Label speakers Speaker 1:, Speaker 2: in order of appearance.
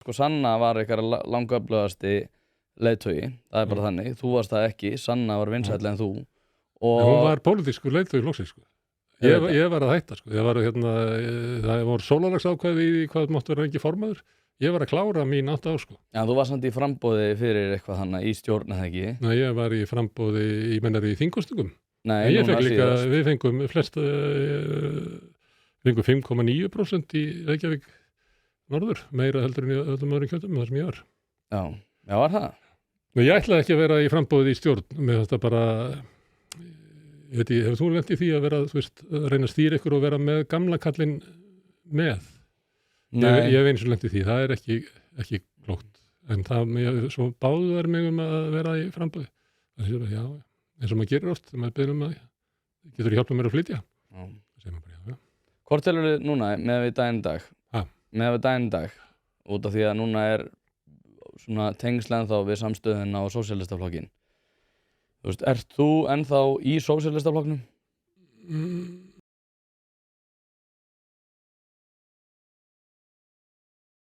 Speaker 1: Sko Sanna var ykkar langöflugasti leiðtogi, það bara þannig, þú varst það ekki, Sanna var vinsælli en þú. Og
Speaker 2: hún var pólitískur leiðtogi flokksins, sko. Ég var að hætta, sko. Ég var það voru sólarlagsákvæði í hvað máttu vera ekki formaður. Ég var að klára mín 8 ár, sko.
Speaker 1: Já, þú varst samt í framboði fyrir eitthvað þannig í stjórn eða ekki?
Speaker 2: Nei, ég var í framboði í þingkosningum.
Speaker 1: Nei,
Speaker 2: ég
Speaker 1: núna síðast.
Speaker 2: Við fengum flest 5,9% í Reykjavík norður, meira heldur en í öllum öðrum kjöldum þar sem ég var.
Speaker 1: Já, var það?
Speaker 2: Nei, ég ætlaði ekki að vera í framboði í stjórn, með þetta bara, ég veit ekki, hefur þú lent í því að vera, þú veist, að reyna að stýra ykkur og vera með gamla kallinn með? Ég hef eins og lent í því, það er ekki klókt, en svo báðu þær mig að vera í framboði. Það séu bara, já, eins og maður gerir oft, þegar maður byrjum að, getur hjálpað mér að flytja? Já. Það segir maður bara, já.
Speaker 1: Hvort telur þið núna með við daginn í dag? Með við daginn í dag, út af því að núna er svona tengsl ennþá við samstöðuna og sósíalistaflokkin. Þú veist, ert þú ennþá í sósíalistaflokknum?